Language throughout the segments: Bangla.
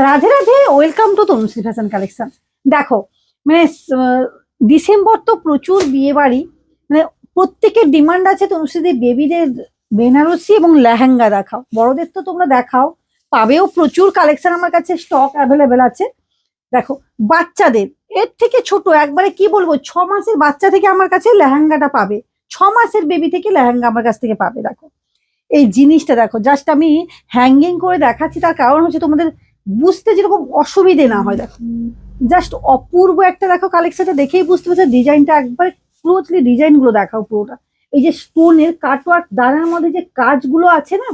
Radhe Radhe, welcome to Tanushree fashion collection. দেখো, মানে ডিসেম্বর তো প্রচুর বিয়ে বাড়ি, মানে প্রত্যেকের ডিমান্ড আছে তনুশ্রীদের বেবিদের বেনারসি এবং লেহেঙ্গা দেখাও। বড়দের তো তোমরা দেখাও, পাবেও প্রচুর কালেকশন, আমার কাছে স্টক অ্যাভেলেবেল আছে। দেখো, বাচ্চাদের এর থেকে ছোট একবারে কি বলবো, 6 মাসের বাচ্চা থেকে আমার কাছে লেহেঙ্গাটা পাবে। 6 মাসের বেবি থেকে লেহেঙ্গা আমার কাছ থেকে পাবে। দেখো এই জিনিসটা, দেখো জাস্ট আমি হ্যাঙ্গিং করে দেখাচ্ছি, তার কারণ হচ্ছে তোমাদের বুঝতে যেরকম অসুবিধে না হয়। দেখো জাস্ট অপূর্ব একটা, দেখো কালেকশনটা দেখেই বুঝতে পারছো, ডিজাইনটা একবার ক্লোজলি ডিজাইন গুলো দেখাও পুরোটা। এই যে স্টোনের কাটওয়ার্ক দানার মধ্যে যে কাজগুলো আছে না,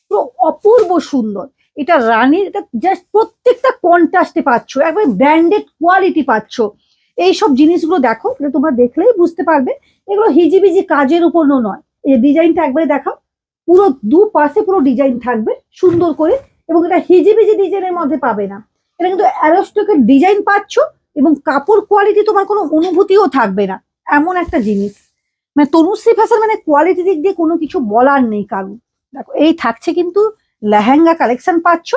পুরো অপূর্ব সুন্দর। এটা রানীর, এটা জাস্ট প্রত্যেকটা কন্ট্রাস্টে পাচ্ছ, একবার ব্র্যান্ডেড কোয়ালিটি পাচ্ছ। এইসব জিনিসগুলো দেখো, এটা তোমরা দেখলেই বুঝতে পারবে এগুলো হিজিবিজি কাজের উপর নয়। এই ডিজাইনটা একবারে দেখাও, পুরো দুপাশে পুরো ডিজাইন থাকবে সুন্দর করে, এবং এটা হিজিবিজি ডিজাইনের মধ্যে পাবে না। এটা কিন্তু অ্যারোস্টকের ডিজাইন পাচ্ছ, এবং কাপড় কোয়ালিটি তোমার কোনো অনুভূতিও থাকবে না, এমন একটা জিনিস। মানে তনুশ্রী ফ্যাশন মানে কোয়ালিটি দিক দিয়ে কোনো কিছু বলার নেই কারণ। দেখো এই থাকছে কিন্তু লেহেঙ্গা কালেকশন পাচ্ছ,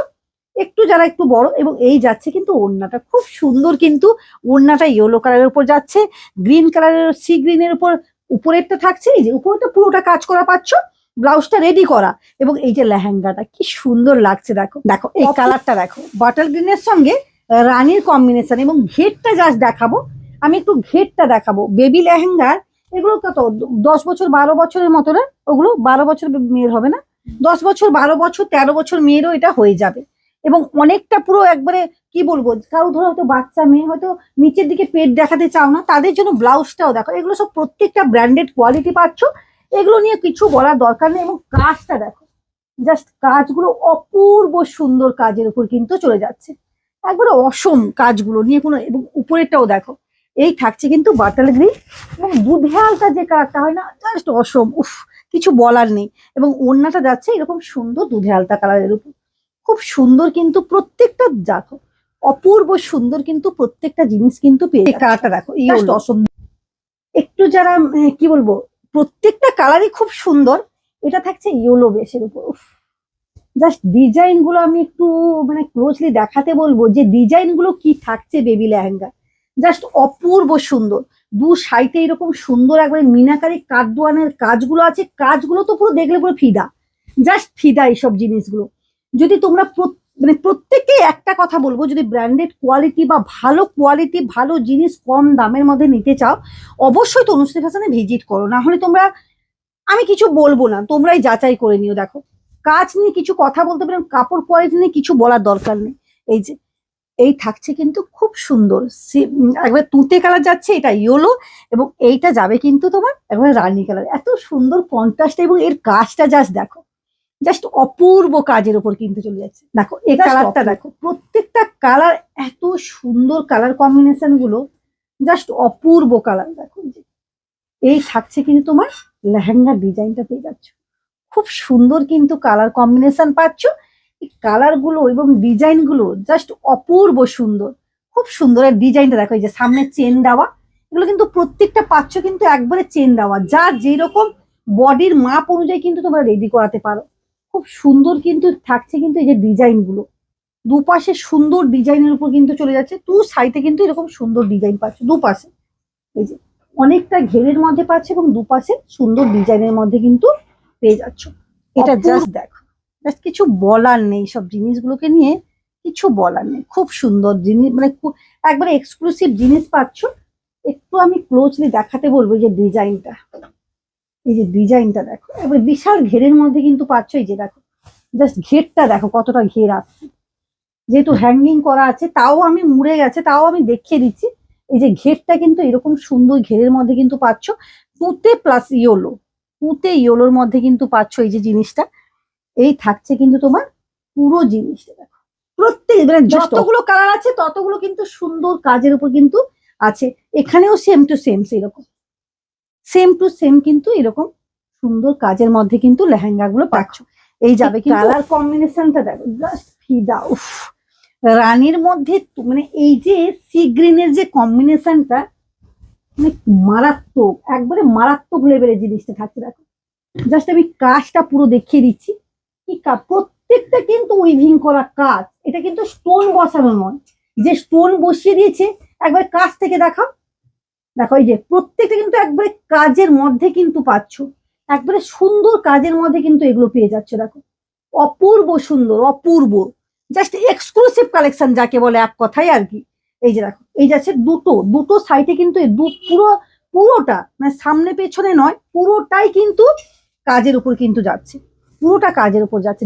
একটু যারা একটু বড়, এবং এই যাচ্ছে কিন্তু ওড়নাটা খুব সুন্দর, কিন্তু ওড়নাটা ইয়েলো কালারের উপর যাচ্ছে, গ্রিন কালারের সি গ্রিনের উপর উপরেরটা থাকছে, এই যে উপরেরটা পুরোটা কাজ করা পাচ্ছ, ব্লাউজটা রেডি করা, এবং এই যে লেহেঙ্গাটা কি সুন্দর লাগছে। দেখো দেখো এই কালারটা দেখো, বাটার গ্রিনের সঙ্গে রানীর কম্বিনেশন, এবং ঘেরটা জাস্ট দেখাবো। আমি একটু ঘেরটা দেখাবো বেবি লেহেঙ্গার। এগুলো কত 10 বছর 12 বছরের মতো না, ওগুলো 12 বছর মেয়ের হবে না, 10 বছর 12 বছর 13 বছর মেয়েরও এটা হয়ে যাবে। এবং অনেকটা পুরো একবারে কি বলবো, কারো ধরো হয়তো বাচ্চা মেয়ে হয়তো নিচের দিকে পেট দেখাতে চাও না, তাদের জন্য ব্লাউজটাও দেখো, এগুলো সব প্রত্যেকটা ব্র্যান্ডেড কোয়ালিটি পাচ্ছ, এগুলো নিয়ে কিছু বলার দরকার নেই। এবং কাজটা দেখো, জাস্ট কাজগুলো অপূর্ব সুন্দর কাজের উপর কিন্তু চলে যাচ্ছে, একবারে অসম কাজগুলো নিয়ে কোনো, এবং উপরেরটাও দেখো এই থাকছে কিন্তু বাটার গ্রিন, এবং দুধে হালকা যে কালারটা হয় না, জাস্ট অসম, উফ কিছু বলার নেই। এবং ওড়নাটা যাচ্ছে এরকম সুন্দর দুধে হালকা কালারের উপর, খুব সুন্দর কিন্তু প্রত্যেকটা, দেখো অপূর্ব সুন্দর কিন্তু প্রত্যেকটা জিনিস কিন্তু পেয়ে যাচ্ছে। কালারটা দেখো এই অসম, একটু যারা কি বলবো, প্রত্যেকটা কালারই খুব সুন্দর। এটা থাকছে ইয়েলো বেসের উপর, জাস্ট ডিজাইন গুলো আমি একটু মানে ক্লোজলি দেখাতে বলবো, যে ডিজাইন গুলো কি থাকছে বেবি লেহেঙ্গা, জাস্ট অপূর্ব সুন্দর। দু সাইডে এরকম সুন্দর একবারে মিনাকারি কাটদোয়ানের কাজগুলো আছে, কাজগুলো তো পুরো দেখলে পুরো ফিদা, জাস্ট ফিদা এইসব জিনিসগুলো। যদি তোমরা মানে প্রত্যেককে একটা কথা বলবো, যদি ব্র্যান্ডেড কোয়ালিটি বা ভালো কোয়ালিটি ভালো জিনিস কম দামের মধ্যে নিতে চাও, অবশ্যই তনুশ্রী ফ্যাশনে ভিজিট করো, না হলে তোমরা, আমি কিছু বলবো না, তোমরাই যাচাই করে নিও। দেখো কাজ নিয়ে কিছু কথা বলতে পারেন, কাপড় কোয়ালিটি নিয়ে কিছু বলার দরকার নেই। এই যে এই থাকছে কিন্তু খুব সুন্দর, একবার তুঁতে কালার যাচ্ছে, এটা ইয়েলো, এবং এইটা যাবে কিন্তু তোমার একবার রানী কালার, এত সুন্দর কন্ট্রাস্ট, এবং এর কাজটা জাস্ট দেখো, জাস্ট অপূর্ব কাজের উপর কিন্তু চলে যাচ্ছে। দেখো এই কালারটা দেখো, প্রত্যেকটা কালার এত সুন্দর, কালার কম্বিনেশন গুলো জাস্ট অপূর্ব কালার। দেখো এই থাকছে কিন্তু তোমার লেহেঙ্গার ডিজাইনটা পেয়ে যাচ্ছ, খুব সুন্দর কিন্তু কালার কম্বিনেশন পাচ্ছ। এই কালার গুলো এবং ডিজাইন গুলো জাস্ট অপূর্ব সুন্দর, খুব সুন্দর। আর ডিজাইনটা দেখো, এই যে সামনে চেন দেওয়া, এগুলো কিন্তু প্রত্যেকটা পাচ্ছ কিন্তু একবারে চেন দেওয়া, যার যেরকম বডির মাপ অনুযায়ী কিন্তু তোমরা রেডি করাতে পারো। খুব সুন্দর কিন্তু থাকছে কিন্তু এই যে ডিজাইন গুলো, দুপাশে সুন্দর ডিজাইনের উপর কিন্তু চলে যাচ্ছে, দু সাইডে কিন্তু এরকম সুন্দর ডিজাইন পাচ্ছ দুপাশে, এই যে অনেকটা ঘেরের মধ্যে পাচ্ছে, এবং দুপাশে সুন্দর ডিজাইনের মধ্যে কিন্তু পেয়ে যাচ্ছ। এটা জাস্ট দেখো, জাস্ট কিছু বলার নেই, সব জিনিসগুলোকে নিয়ে কিছু বলার নেই, খুব সুন্দর জিনিস, মানে একবারে এক্সক্লুসিভ জিনিস পাচ্ছ। একটু আমি ক্লোজলি দেখাতে বলবো যে ডিজাইনটা, এই যে ডিজাইনটা দেখো, এবার বিশাল ঘেরের মধ্যে কিন্তু পাচ্ছ। এই যে দেখো জাস্ট ঘেরটা দেখো কতটা ঘের আসছে, যেহেতু হ্যাঙ্গিং করা আছে তাও আমি মুড়ে গেছে, তাও আমি দেখিয়ে দিচ্ছি। এই যে ঘেরটা কিন্তু এরকম সুন্দর ঘেরের মধ্যে কিন্তু পাচ্ছ, তুঁতে প্লাস ইয়েলো, তুঁতে ইয়েলোর মধ্যে কিন্তু পাচ্ছ এই যে জিনিসটা। এই থাকছে কিন্তু তোমার পুরো জিনিসটা দেখো, প্রত্যেক মানে যতগুলো কালার আছে ততগুলো কিন্তু সুন্দর কাজের উপর কিন্তু আছে। এখানেও সেম টু সেম সেরকম, সেম টু সেম কিন্তু এরকম সুন্দর কাজের মধ্যে কিন্তু লেহেঙ্গা গুলো পাচ্ছ। এই যাবে কিন্তু কালার কম্বিনেশনটা দেখো, জাস্ট ফিদা, উফ রানীর মধ্যে মানে এই যে সি গ্রিনের যে কম্বিনেশনটা, মানে মারাত্মক, একবারে মারাত্মক লেভেলের জিনিসটা থাকছে। দেখো জাস্ট আমি কাজটা পুরো দেখিয়ে দিচ্ছি, কি প্রত্যেকটা কিন্তু উইভিং করা কাজ, এটা কিন্তু স্টোন বসানো নয়, যে স্টোন বসিয়ে দিয়েছে একবার কাজ থেকে দেখাও। দেখো এই যে প্রত্যেকটা কিন্তু একবারে কাজের মধ্যে কিন্তু পাচ্ছ, একবারে সুন্দর কাজের মধ্যে কিন্তু এগুলো পেয়ে যাচ্ছ। দেখো অপূর্ব সুন্দর, অপূর্ব, জাস্ট এক্সক্লুসিভ কালেকশন যাকে বলে এক কথাই আর কি। এই যে দেখো এই যাচ্ছে দুটো দুটো সাইডে কিন্তু এই পুরো পুরোটা মানে সামনে পেছনে নয়, পুরোটাই কিন্তু কাজের উপর কিন্তু যাচ্ছে, পুরোটা কাজের উপর যাচ্ছে।